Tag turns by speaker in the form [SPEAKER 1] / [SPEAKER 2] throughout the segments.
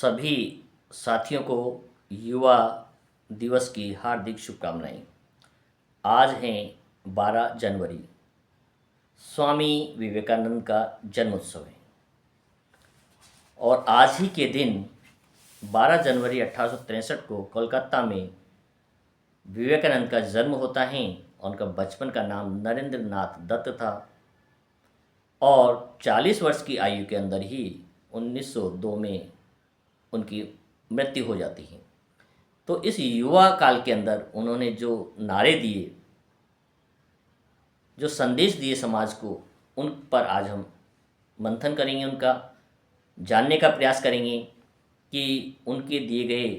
[SPEAKER 1] सभी साथियों को युवा दिवस की हार्दिक शुभकामनाएं। आज हैं 12 जनवरी, स्वामी विवेकानंद का जन्मोत्सव है और आज ही के दिन 12 जनवरी 1863 को कोलकाता में विवेकानंद का जन्म होता है। उनका बचपन का नाम नरेंद्र नाथ दत्त था और 40 वर्ष की आयु के अंदर ही 1902 में उनकी मृत्यु हो जाती है। तो इस युवा काल के अंदर उन्होंने जो नारे दिए, जो संदेश दिए समाज को, उन पर आज हम मंथन करेंगे, उनका जानने का प्रयास करेंगे कि उनके दिए गए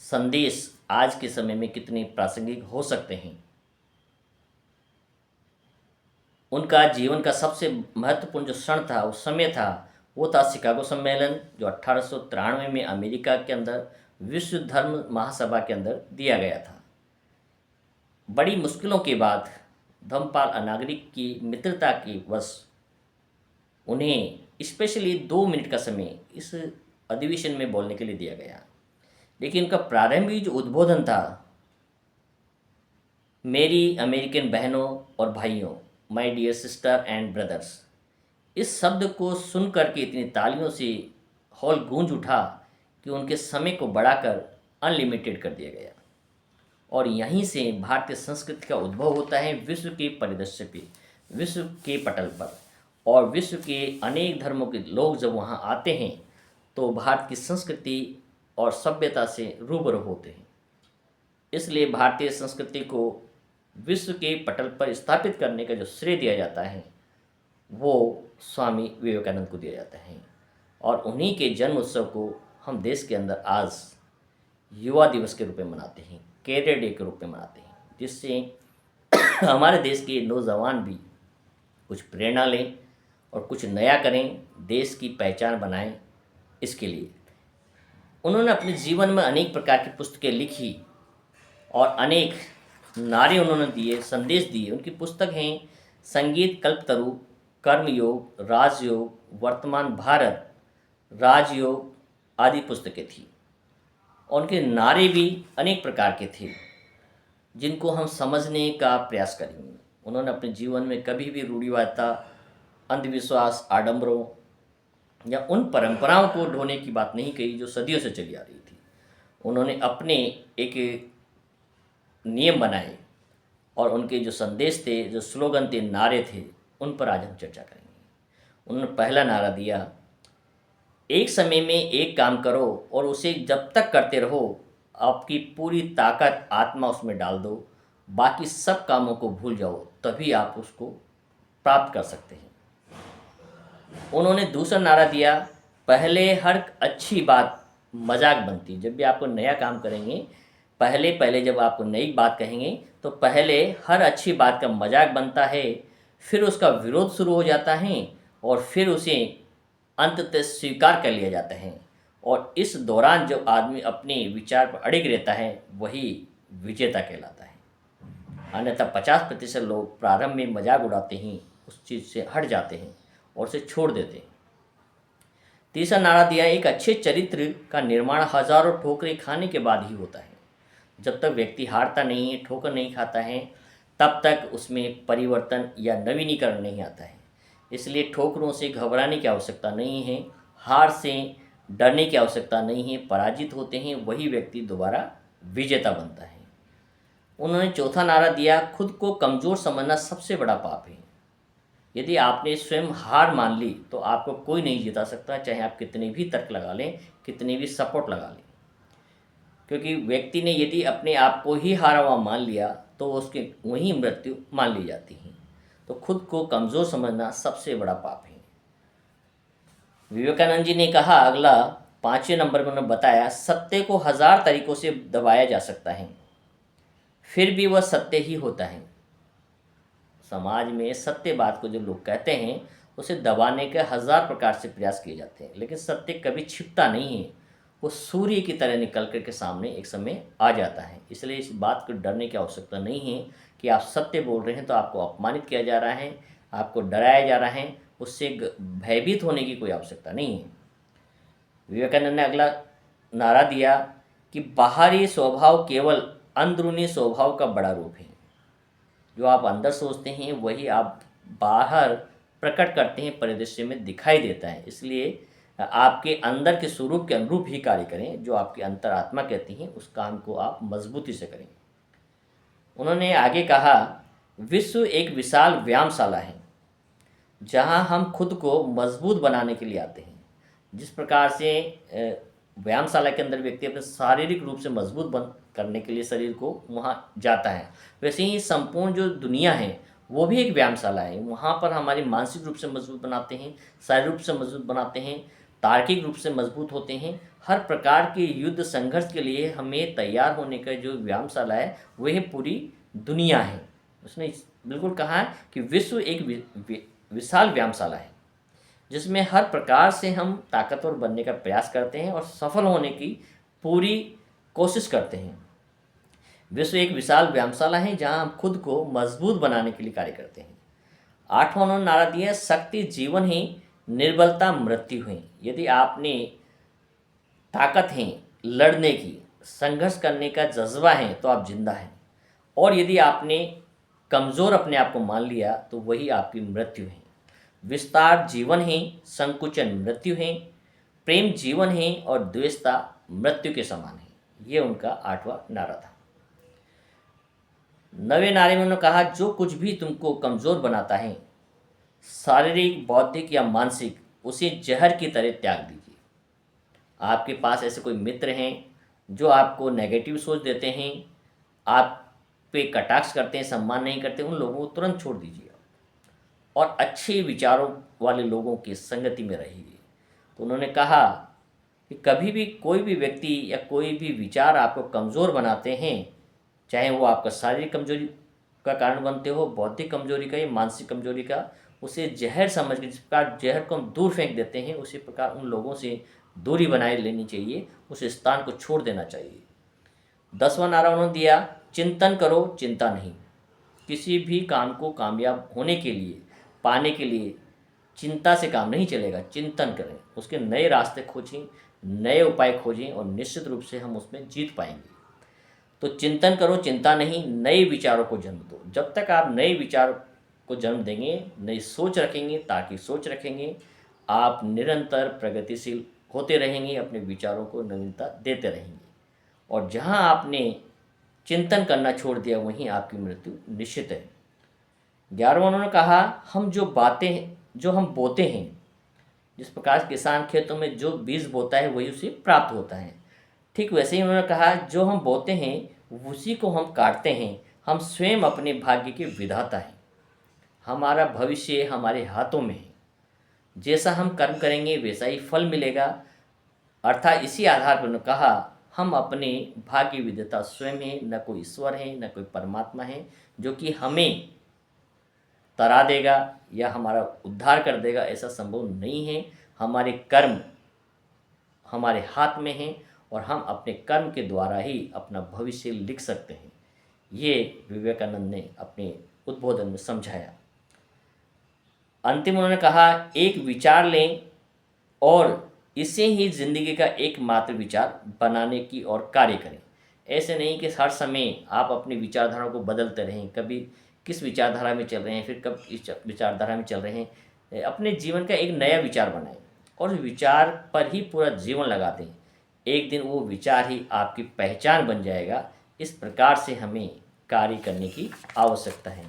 [SPEAKER 1] संदेश आज के समय में कितने प्रासंगिक हो सकते हैं। उनका जीवन का सबसे महत्वपूर्ण जो क्षण था, उस समय था, वो था शिकागो सम्मेलन, जो 1893 में अमेरिका के अंदर विश्व धर्म महासभा के अंदर दिया गया था। बड़ी मुश्किलों के बाद धर्मपाल अनागरिक की मित्रता के वश उन्हें स्पेशली 2 मिनट का समय इस अधिवेशन में बोलने के लिए दिया गया। लेकिन उनका प्रारंभिक जो उद्बोधन था, मेरी अमेरिकन बहनों और भाइयों, my dear sister and brothers, इस शब्द को सुनकर के इतनी तालियों से हॉल गूंज उठा कि उनके समय को बढ़ाकर अनलिमिटेड कर दिया गया। और यहीं से भारतीय संस्कृति का उद्भव होता है विश्व के परिदृश्य पे, विश्व के पटल पर। और विश्व के अनेक धर्मों के लोग जब वहाँ आते हैं तो भारत की संस्कृति और सभ्यता से रूबरू होते हैं। इसलिए भारतीय संस्कृति को विश्व के पटल पर स्थापित करने का जो श्रेय दिया जाता है वो स्वामी विवेकानंद को दिया जाता है। और उन्हीं के जन्म उत्सव को हम देश के अंदर आज युवा दिवस के रूप में मनाते हैं, कैरियर डे के रूप में मनाते हैं, जिससे हमारे देश के नौजवान भी कुछ प्रेरणा लें और कुछ नया करें, देश की पहचान बनाएं। इसके लिए उन्होंने अपने जीवन में अनेक प्रकार की पुस्तकें लिखी और अनेक नारे उन्होंने दिए, संदेश दिए। उनकी पुस्तक हैं संगीत कल्पतरु, कर्मयोग, राजयोग, वर्तमान भारत, राजयोग आदि पुस्तकें थी। उनके नारे भी अनेक प्रकार के थे जिनको हम समझने का प्रयास करेंगे। उन्होंने अपने जीवन में कभी भी रूढ़िवादिता, अंधविश्वास, आडंबरों या उन परंपराओं को ढोने की बात नहीं कही जो सदियों से चली आ रही थी। उन्होंने अपने एक नियम बनाए और उनके जो संदेश थे, जो स्लोगन थे, नारे थे, उन पर आज हम चर्चा करेंगे। उन्होंने पहला नारा दिया, एक समय में एक काम करो और उसे जब तक करते रहो, आपकी पूरी ताकत, आत्मा उसमें डाल दो, बाकी सब कामों को भूल जाओ, तभी आप उसको प्राप्त कर सकते हैं। उन्होंने दूसरा नारा दिया, पहले हर अच्छी बात मजाक बनती। जब भी आपको नया काम करेंगे, पहले जब आपको नई बात कहेंगे तो पहले हर अच्छी बात का मजाक बनता है, फिर उसका विरोध शुरू हो जाता है और फिर उसे अंततः स्वीकार कर लिया जाता है। और इस दौरान जो आदमी अपने विचार पर अड़िग रहता है वही विजेता कहलाता है। अन्यथा 50% लोग प्रारंभ में मजाक उड़ाते ही उस चीज़ से हट जाते हैं और उसे छोड़ देते हैं। तीसरा नारा दिया, एक अच्छे चरित्र का निर्माण हजारों ठोकरें खाने के बाद ही होता है। जब तक व्यक्ति हारता नहीं है, ठोकर नहीं खाता है, तब तक उसमें परिवर्तन या नवीनीकरण नहीं आता है। इसलिए ठोकरों से घबराने की आवश्यकता नहीं है, हार से डरने की आवश्यकता नहीं है। पराजित होते हैं वही व्यक्ति दोबारा विजेता बनता है। उन्होंने चौथा नारा दिया, खुद को कमज़ोर समझना सबसे बड़ा पाप है। यदि आपने स्वयं हार मान ली तो आपको कोई नहीं जिता सकता, चाहे आप कितने भी तर्क लगा लें, कितने भी सपोर्ट लगा लें। क्योंकि व्यक्ति ने यदि अपने आप को ही हारा हुआ मान लिया तो उसकी वही मृत्यु मान ली जाती है। तो खुद को कमज़ोर समझना सबसे बड़ा पाप है। विवेकानंद जी ने कहा, अगला 5वें नंबर में उन्होंने बताया, सत्य को 1000 तरीक़ों से दबाया जा सकता है, फिर भी वह सत्य ही होता है। समाज में सत्य बात को जो लोग कहते हैं उसे दबाने के 1000 प्रकार से प्रयास किए जाते हैं, लेकिन सत्य कभी छिपता नहीं है, वो सूर्य की तरह निकल कर के सामने एक समय आ जाता है। इसलिए इस बात को डरने की आवश्यकता नहीं है कि आप सत्य बोल रहे हैं तो आपको अपमानित किया जा रहा है, आपको डराया जा रहा है, उससे भयभीत होने की कोई आवश्यकता नहीं है। विवेकानंद ने अगला नारा दिया कि बाहरी स्वभाव केवल अंदरूनी स्वभाव का बड़ा रूप है। जो आप अंदर सोचते हैं वही आप बाहर प्रकट करते हैं, परिदृश्य में दिखाई देता है। इसलिए आपके अंदर के स्वरूप के अनुरूप ही कार्य करें। जो आपकी अंतरात्मा कहती हैं उस काम को आप मजबूती से करें। उन्होंने आगे कहा, विश्व एक विशाल व्यायामशाला है जहां हम खुद को मजबूत बनाने के लिए आते हैं। जिस प्रकार से व्यायामशाला के अंदर व्यक्ति अपने शारीरिक रूप से मजबूत बन करने के लिए शरीर को वहाँ जाता है, वैसे ही संपूर्ण जो दुनिया है वो भी एक व्यायामशाला है। वहाँ पर हमारी मानसिक रूप से मजबूत बनाते हैं, शारीरिक रूप से मजबूत बनाते हैं, तार्किक रूप से मजबूत होते हैं। हर प्रकार के युद्ध संघर्ष के लिए हमें तैयार होने का जो व्यायामशाला है वह पूरी दुनिया है। उसने बिल्कुल कहा है कि विश्व एक विशाल व्यायामशाला है जिसमें हर प्रकार से हम ताकतवर बनने का प्रयास करते हैं और सफल होने की पूरी कोशिश करते हैं। विश्व एक विशाल व्यायामशाला है जहां हम खुद को मजबूत बनाने के लिए कार्य करते हैं। आठवां उन्होंने नारा दिया, शक्ति जीवन है, निर्बलता मृत्यु है। यदि आपने ताकत है लड़ने की, संघर्ष करने का जज्बा है तो आप जिंदा हैं, और यदि आपने कमज़ोर अपने आप को मान लिया तो वही आपकी मृत्यु है। विस्तार जीवन है, संकुचन मृत्यु है, प्रेम जीवन है और द्वेषता मृत्यु के समान है। ये उनका आठवां नारा था। नवे नारे में उन्होंने कहा, जो कुछ भी तुमको कमज़ोर बनाता है, शारीरिक, बौद्धिक या मानसिक, उसे जहर की तरह त्याग दीजिए। आपके पास ऐसे कोई मित्र हैं जो आपको नेगेटिव सोच देते हैं, आप पे कटाक्ष करते हैं, सम्मान नहीं करते, उन लोगों को तुरंत छोड़ दीजिए और अच्छे विचारों वाले लोगों की संगति में रहिए। तो उन्होंने कहा कि कभी भी कोई भी व्यक्ति या कोई भी विचार आपको कमज़ोर बनाते हैं, चाहे वो आपका शारीरिक कमजोरी का कारण बनते हो, बौद्धिक कमजोरी का या मानसिक कमजोरी का, उसे जहर समझ के, जिस प्रकार जहर को हम दूर फेंक देते हैं उसी प्रकार उन लोगों से दूरी बनाए लेनी चाहिए, उस स्थान को छोड़ देना चाहिए। 10वां नारा उन्होंने दिया, चिंतन करो, चिंता नहीं। किसी भी काम को कामयाब होने के लिए, पाने के लिए चिंता से काम नहीं चलेगा। चिंतन करें, उसके नए रास्ते खोजें, नए उपाय खोजें और निश्चित रूप से हम उसमें जीत पाएंगे। तो चिंतन करो, चिंता नहीं, नए विचारों को जन्म दो। जब तक आप नए विचार को जन्म देंगे, नई सोच रखेंगे, ताकि सोच रखेंगे, आप निरंतर प्रगतिशील होते रहेंगे, अपने विचारों को नवीनता देते रहेंगे। और जहां आपने चिंतन करना छोड़ दिया वहीं आपकी मृत्यु निश्चित है। 11वां उन्होंने कहा, हम जो हम बोते हैं, जिस प्रकार किसान खेतों में जो बीज बोता है वही उसे प्राप्त होता है, ठीक वैसे ही उन्होंने कहा, जो हम बोते हैं उसी को हम काटते हैं। हम स्वयं अपने भाग्य के विधाता हैं। हमारा भविष्य हमारे हाथों में है। जैसा हम कर्म करेंगे वैसा ही फल मिलेगा। अर्थात इसी आधार पर उन्होंने कहा, हम अपने भाग्य विधाता स्वयं हैं, न कोई ईश्वर है, न कोई परमात्मा है जो कि हमें तरा देगा या हमारा उद्धार कर देगा, ऐसा संभव नहीं है। हमारे कर्म हमारे हाथ में हैं और हम अपने कर्म के द्वारा ही अपना भविष्य लिख सकते हैं। ये विवेकानंद ने अपने उद्बोधन में समझाया। अंतिम उन्होंने कहा, एक विचार लें और इसे ही जिंदगी का एकमात्र विचार बनाने की और कार्य करें। ऐसे नहीं कि हर समय आप अपनी विचारधारा को बदलते रहें, कभी किस विचारधारा में चल रहे हैं, फिर कब इस विचारधारा में चल रहे हैं। अपने जीवन का एक नया विचार बनाएं और विचार पर ही पूरा जीवन लगा दें। एक दिन वो विचार ही आपकी पहचान बन जाएगा। इस प्रकार से हमें कार्य करने की आवश्यकता है।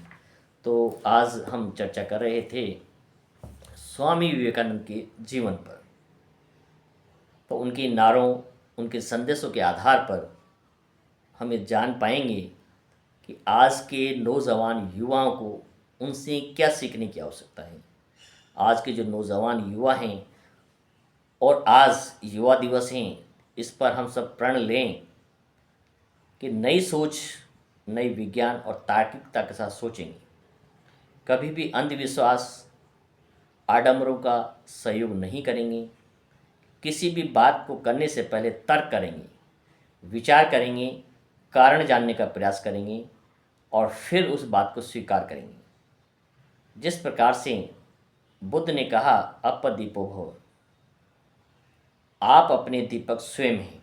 [SPEAKER 1] तो आज हम चर्चा कर रहे थे स्वामी विवेकानंद के जीवन पर। तो उनके नारों, उनके संदेशों के आधार पर हमें जान पाएंगे कि आज के नौजवान युवाओं को उनसे क्या सीखने की आवश्यकता है। आज के जो नौजवान युवा हैं और आज युवा दिवस हैं, इस पर हम सब प्रण लें कि नई सोच, नई विज्ञान और तार्किकता के साथ सोचेंगे। कभी भी अंधविश्वास, आडंबरों का सहयोग नहीं करेंगे। किसी भी बात को करने से पहले तर्क करेंगे, विचार करेंगे, कारण जानने का प्रयास करेंगे और फिर उस बात को स्वीकार करेंगे। जिस प्रकार से बुद्ध ने कहा, अपदीपो भव, आप अपने दीपक स्वयं हैं।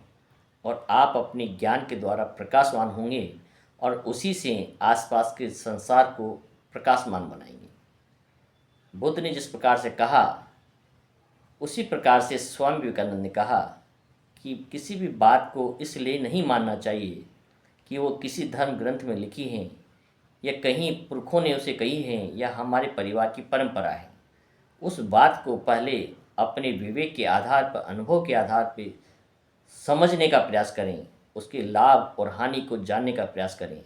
[SPEAKER 1] और आप अपने ज्ञान के द्वारा प्रकाशवान होंगे और उसी से आसपास के संसार को प्रकाशमान बनाएंगे। बुद्ध ने जिस प्रकार से कहा, उसी प्रकार से स्वामी विवेकानंद ने कहा कि किसी भी बात को इसलिए नहीं मानना चाहिए कि वो किसी धर्म ग्रंथ में लिखी हैं या कहीं पुरखों ने उसे कही हैं या हमारे परिवार की परंपरा है। उस बात को पहले अपने विवेक के आधार पर, अनुभव के आधार पर समझने का प्रयास करें, उसके लाभ और हानि को जानने का प्रयास करें।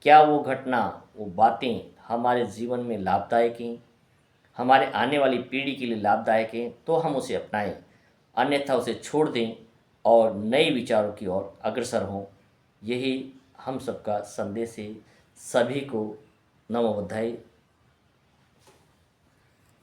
[SPEAKER 1] क्या वो घटना, वो बातें हमारे जीवन में लाभदायक हैं, हमारे आने वाली पीढ़ी के लिए लाभदायक हैं, तो हम उसे अपनाएं, अन्यथा उसे छोड़ दें और नए विचारों की ओर अग्रसर हों। यही हम सबका संदेश है। सभी को नमो बुद्धाय।